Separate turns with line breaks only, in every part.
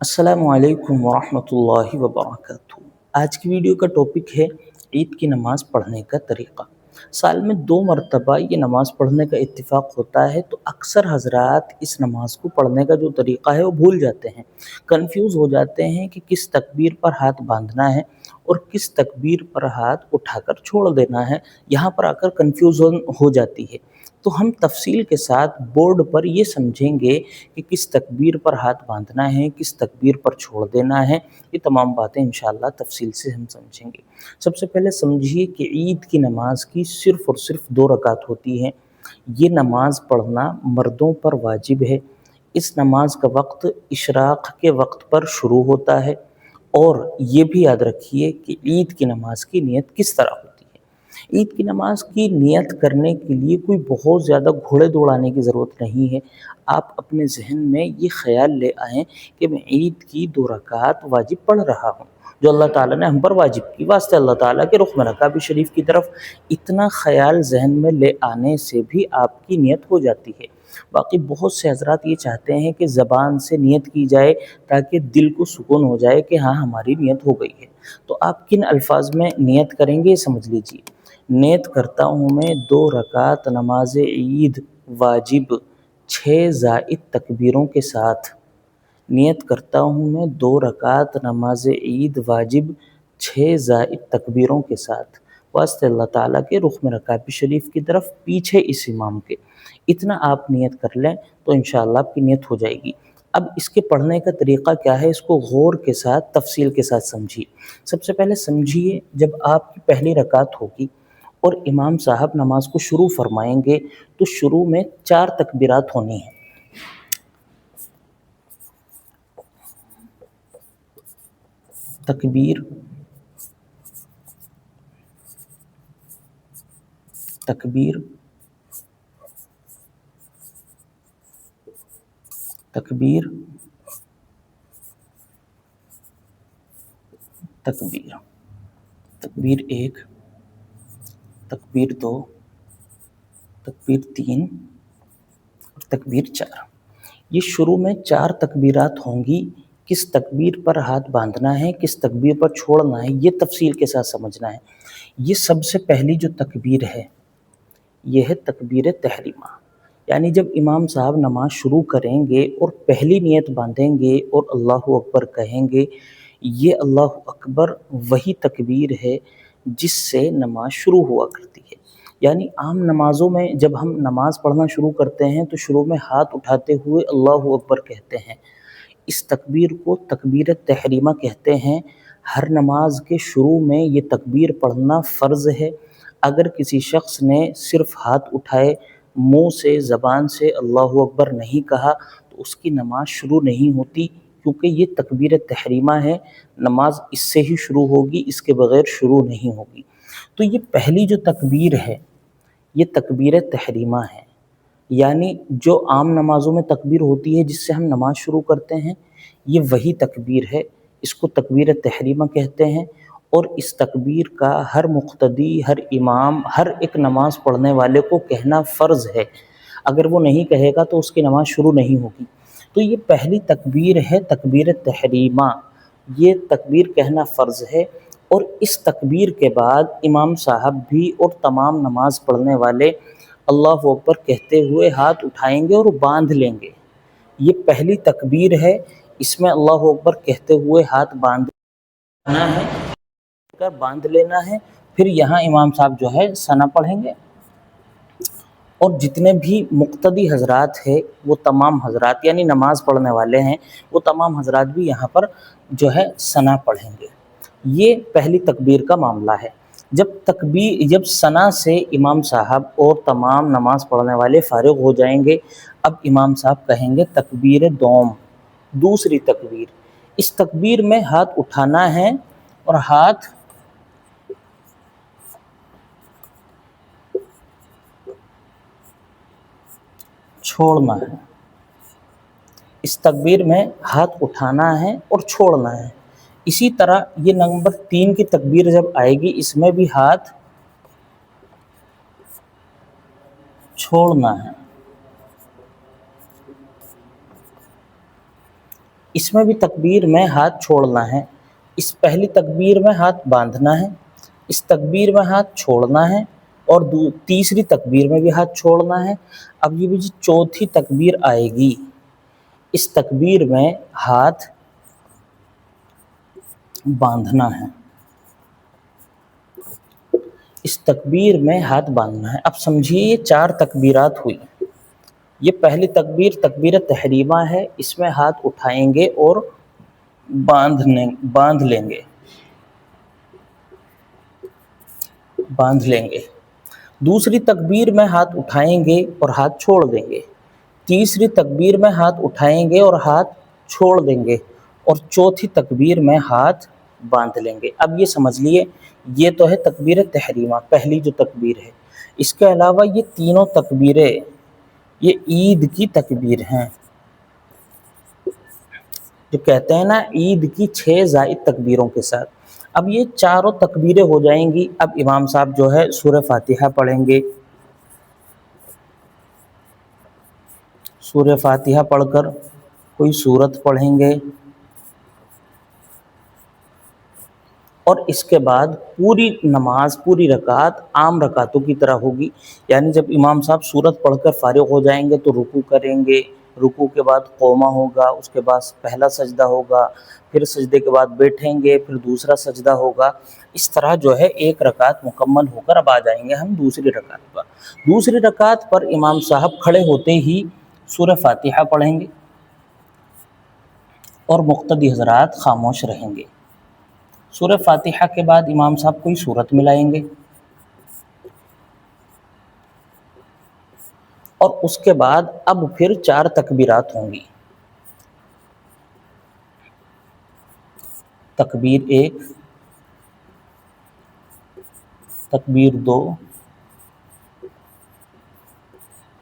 अस्सलामु अलैकुम वरहमतुल्लाहि वबरकातुहू। आज की वीडियो का टॉपिक है ईद की नमाज़ पढ़ने का तरीक़ा। साल में 2 मरतबा ये नमाज़ पढ़ने का इत्तिफ़ाक़ होता है, तो अक्सर हज़रात इस नमाज़ को पढ़ने का जो तरीक़ा है वो भूल जाते हैं, कन्फ्यूज़ हो जाते हैं कि किस तकबीर पर हाथ बांधना है और किस तकबीर पर हाथ उठाकर छोड़ देना है। यहाँ पर आकर कन्फ्यूज़न हो जाती है। तो हम तफ़सील के साथ बोर्ड पर ये समझेंगे कि किस तकबीर पर हाथ बांधना है, किस तकबीर पर छोड़ देना है, ये तमाम बातें इंशाअल्लाह तफ़सील से हम समझेंगे। सबसे पहले समझिए कि ईद की नमाज़ की सिर्फ़ और सिर्फ़ 2 रकात होती हैं। ये नमाज़ पढ़ना मर्दों पर वाजिब है। इस नमाज़ का वक़्त इशराक़ के वक़्त पर शुरू होता है और ये भी याद रखिए कि ईद की नमाज़ की नियत किस तरह होती है। ईद की नमाज़ की नियत करने के लिए कोई बहुत ज़्यादा घोड़े दौड़ाने की ज़रूरत नहीं है। आप अपने ज़हन में ये ख़याल ले आएँ कि मैं ईद की 2 रकात वाजिब पढ़ रहा हूँ, जो अल्लाह ताला ने हम पर वाजिब की, वास्ते अल्लाह ताला के रुख़ में रखा काबा शरीफ की तरफ। इतना ख़याल ज़हन में ले आने से भी आपकी नियत हो जाती है। बाकी बहुत से हज़रात ये चाहते हैं कि ज़बान से नियत की जाए ताकि दिल को सुकून हो जाए कि हाँ, हमारी नियत हो गई है। तो आप किन अल्फ़ाज़ में नियत करेंगे समझ लीजिए। नियत करता हूँ मैं 2 रकात नमाज़ ईद वाजिब 6 ज़ाइद तकबीरों के साथ। नियत करता हूँ मैं 2 रकात नमाज़ ईद वाजिब 6 ज़ाइद तकबीरों के साथ, वास्ते अल्लाह ताला के रुख़ में रखा काबा शरीफ की तरफ पीछे इस इमाम के। इतना आप नियत कर लें तो इंशाअल्लाह आपकी नियत हो जाएगी। अब इसके पढ़ने का तरीक़ा क्या है, इसको गौर के साथ तफ़सील के साथ समझिए। सबसे पहले समझिए, जब आपकी पहली रकात होगी और इमाम साहब नमाज को शुरू फरमाएंगे तो शुरू में 4 तकबीरात होनी हैं। तकबीर, तकबीर, तकबीर, तकबीर। तकबीर 1, तकबीर 2, तकबीर 3 और तकबीर 4। ये शुरू में 4 तकबीरात होंगी। किस तकबीर पर हाथ बांधना है, किस तकबीर पर छोड़ना है, ये तफ़सील के साथ समझना है। ये सबसे पहली जो तकबीर है, ये है तकबीर तहरीमा। यानी जब इमाम साहब नमाज़ शुरू करेंगे और पहली नियत बांधेंगे और अल्लाहु अकबर कहेंगे, ये अल्लाहु अकबर वही तकबीर है जिससे नमाज़ शुरू हुआ करती है। यानी आम नमाज़ों में जब हम नमाज़ पढ़ना शुरू करते हैं तो शुरू में हाथ उठाते हुए अल्लाहु अकबर कहते हैं। इस तकबीर को तकबीर तहरीमा कहते हैं। हर नमाज के शुरू में ये तकबीर पढ़ना फ़र्ज़ है। अगर किसी शख्स ने सिर्फ़ हाथ उठाए, मुँह से ज़बान से अल्लाहु अकबर नहीं कहा, तो उसकी नमाज़ शुरू नहीं होती, क्योंकि ये तकबीर तहरीमा है। नमाज इससे ही शुरू होगी, इसके बग़ैर शुरू नहीं होगी। तो ये पहली जो तकबीर है, ये तकबीर तहरीमा है। यानी जो आम नमाज़ों में तकबीर होती है जिससे हम नमाज़ शुरू करते हैं, ये वही तकबीर है। इसको तकबीर तहरीमा कहते हैं और इस तकबीर का हर मुक़्तदी, हर इमाम, हर एक नमाज़ पढ़ने वाले को कहना फ़र्ज़ है। अगर वो नहीं कहेगा तो उसकी नमाज़ शुरू नहीं होगी। तो ये पहली तकबीर है तकबीर तहरीमा। ये तकबीर कहना फ़र्ज़ है और इस तकबीर के बाद इमाम साहब भी और तमाम नमाज़ पढ़ने वाले अल्लाहु अकबर कहते हुए हाथ उठाएंगे और बांध लेंगे। ये पहली तकबीर है, इसमें अल्लाहु अकबर कहते हुए हाथ बांधना है, कर बांध लेना है। फिर यहाँ इमाम साहब जो है सना पढ़ेंगे और जितने भी मुक़्तदी हज़रात हैं, वो तमाम हज़रात यानी नमाज़ पढ़ने वाले हैं, वो तमाम हज़रात भी यहाँ पर जो है सना पढ़ेंगे। ये पहली तकबीर का मामला है। जब सना से इमाम साहब और तमाम नमाज़ पढ़ने वाले फ़ारिग़ हो जाएंगे, अब इमाम साहब कहेंगे तकबीर दोम, दूसरी तकबीर। इस तकबीर में हाथ उठाना है और हाथ छोड़ना है। इस तकबीर में हाथ उठाना है और छोड़ना है। इसी तरह ये नंबर 3 की तकबीर जब आएगी, इसमें भी हाथ छोड़ना है। اس میں بھی تکبیر میں ہاتھ چھوڑنا ہے، اس پہلی تکبیر میں ہاتھ باندھنا ہے، اس تکبیر میں ہاتھ چھوڑنا ہے، اور تیسری تکبیر میں بھی ہاتھ چھوڑنا ہے۔ اب یہ بھی جو چوتھی تکبیر آئے گی، اس تکبیر میں ہاتھ باندھنا ہے، اس تکبیر میں ہاتھ باندھنا ہے۔ اب سمجھیے یہ 4 تکبیرات ہوئی۔ یہ پہلی تکبیر تکبیر تحریمہ ہے، اس میں ہاتھ اٹھائیں گے اور باندھ لیں گے۔ دوسری تکبیر میں ہاتھ اٹھائیں گے اور ہاتھ چھوڑ دیں گے۔ تیسری تکبیر میں ہاتھ اٹھائیں گے اور ہاتھ چھوڑ دیں گے، اور چوتھی تکبیر میں ہاتھ باندھ لیں گے۔ اب یہ سمجھ لیے یہ تو ہے تکبیر تحریمہ، پہلی جو تکبیر ہے۔ اس کے علاوہ یہ تینوں تکبیریں یہ عید کی تکبیر ہیں، جو کہتے ہیں نا عید کی 6 زائد تکبیروں کے ساتھ۔ اب یہ چاروں تکبیریں ہو جائیں گی۔ اب امام صاحب جو ہے سورہ فاتحہ پڑھیں گے، سورہ فاتحہ پڑھ کر کوئی سورت پڑھیں گے، اور اس کے بعد پوری نماز، پوری رکعت عام رکعتوں کی طرح ہوگی۔ یعنی جب امام صاحب سورت پڑھ کر فارغ ہو جائیں گے تو رکوع کریں گے، رکوع کے بعد قومہ ہوگا، اس کے بعد پہلا سجدہ ہوگا، پھر سجدے کے بعد بیٹھیں گے، پھر دوسرا سجدہ ہوگا۔ اس طرح جو ہے ایک رکعت مکمل ہو کر اب آ جائیں گے ہم دوسری رکعت پر۔ دوسری رکعت پر امام صاحب کھڑے ہوتے ہی سورہ فاتحہ پڑھیں گے، اور مقتدی حضرات خاموش رہیں گے۔ سورہ فاتحہ کے بعد امام صاحب کوئی سورت ملائیں گے، اور اس کے بعد اب پھر 4 تکبیرات ہوں گی۔ تکبیر 1، تکبیر 2،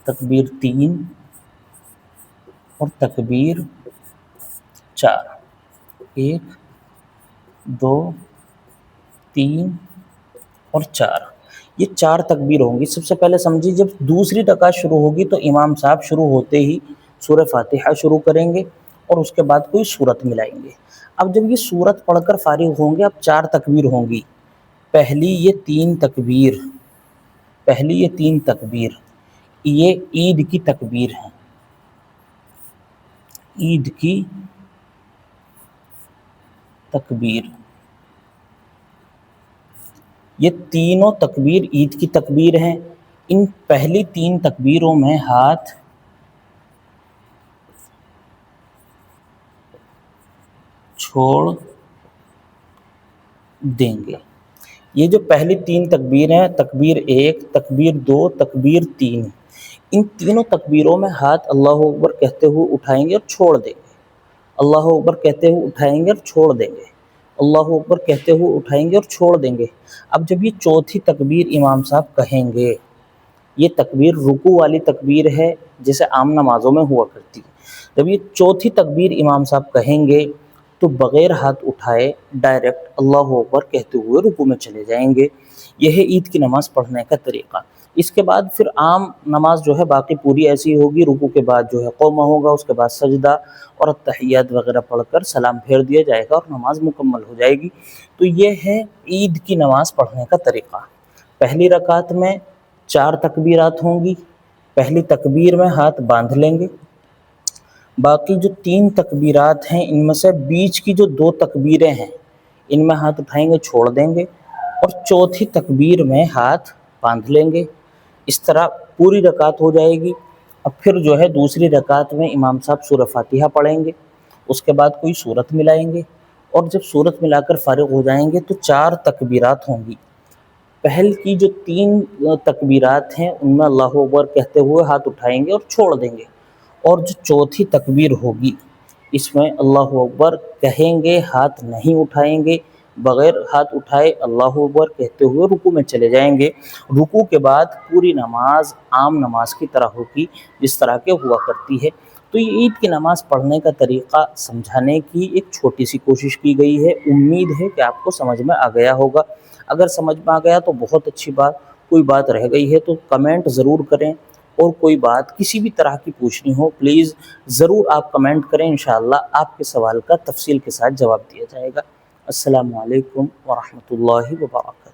تکبیر 3 اور تکبیر 4۔ 1، 2، 3 اور 4، یہ 4 تکبیر ہوں گی۔ سب سے پہلے سمجھیے جب دوسری رکعت شروع ہوگی تو امام صاحب شروع ہوتے ہی سورہ فاتحہ شروع کریں گے، اور اس کے بعد کوئی سورت ملائیں گے۔ اب جب یہ سورت پڑھ کر فارغ ہوں گے، اب 4 تکبیر ہوں گی۔ پہلی یہ 3 تکبیر یہ عید کی تکبیر ہیں، عید کی تکبیر، یہ تینوں تکبیر عید کی تکبیر ہیں۔ ان پہلی 3 تکبیروں میں ہاتھ چھوڑ دیں گے۔ یہ جو پہلی 3 تکبیر ہیں، تکبیر 1، تکبیر 2، تکبیر 3، ان تینوں تکبیروں میں ہاتھ اللہ اکبر کہتے ہوئے اٹھائیں گے اور چھوڑ دیں گے، اللہ اکبر کہتے ہوئے اٹھائیں گے اور چھوڑ دیں گے، اللہ اکبر کہتے ہوئے اٹھائیں گے اور چھوڑ دیں گے۔ اب جب یہ چوتھی تکبیر امام صاحب کہیں گے، یہ تکبیر رکوع والی تکبیر ہے جیسے عام نمازوں میں ہوا کرتی ہے۔ جب یہ چوتھی تکبیر امام صاحب کہیں گے تو بغیر ہاتھ اٹھائے ڈائریکٹ اللہ اکبر کہتے ہوئے رکوع میں چلے جائیں گے۔ یہ ہے عید کی نماز پڑھنے کا طریقہ۔ اس کے بعد پھر عام نماز جو ہے باقی پوری ایسی ہوگی، رکوع کے بعد جو ہے قومہ ہوگا، اس کے بعد سجدہ اور التحیات وغیرہ پڑھ کر سلام پھیر دیا جائے گا اور نماز مکمل ہو جائے گی۔ تو یہ ہے عید کی نماز پڑھنے کا طریقہ۔ پہلی رکعت میں 4 تکبیرات ہوں گی، پہلی تکبیر میں ہاتھ باندھ لیں گے، باقی جو 3 تکبیرات ہیں ان میں سے بیچ کی جو 2 تکبیریں ہیں ان میں ہاتھ اٹھائیں گے، چھوڑ دیں گے، اور چوتھی تکبیر میں ہاتھ باندھ لیں گے۔ اس طرح پوری رکعت ہو جائے گی۔ اب پھر جو ہے دوسری رکعت میں امام صاحب سورہ فاتحہ پڑھیں گے، اس کے بعد کوئی سورت ملائیں گے، اور جب سورت ملا کر فارغ ہو جائیں گے تو 4 تکبیرات ہوں گی۔ پہل کی جو 3 تکبیرات ہیں ان میں اللہ اکبر کہتے ہوئے ہاتھ اٹھائیں گے اور چھوڑ دیں گے، اور جو چوتھی تکبیر ہوگی اس میں اللہ اکبر کہیں گے، ہاتھ نہیں اٹھائیں گے، بغیر ہاتھ اٹھائے اللہ اکبر کہتے ہوئے رکوع میں چلے جائیں گے۔ رکوع کے بعد پوری نماز عام نماز کی طرح ہوگی جس طرح کے ہوا کرتی ہے۔ تو یہ عید کی نماز پڑھنے کا طریقہ سمجھانے کی ایک چھوٹی سی کوشش کی گئی ہے۔ امید ہے کہ آپ کو سمجھ میں آ گیا ہوگا۔ اگر سمجھ میں آ گیا تو بہت اچھی بات، کوئی بات رہ گئی ہے تو کمنٹ ضرور کریں، اور کوئی بات کسی بھی طرح کی پوچھنی ہو پلیز ضرور آپ کمنٹ کریں، انشاءاللہ آپ کے سوال کا تفصیل کے ساتھ جواب دیا جائے گا۔ السلام علیکم ورحمۃ اللہ وبرکاتہ۔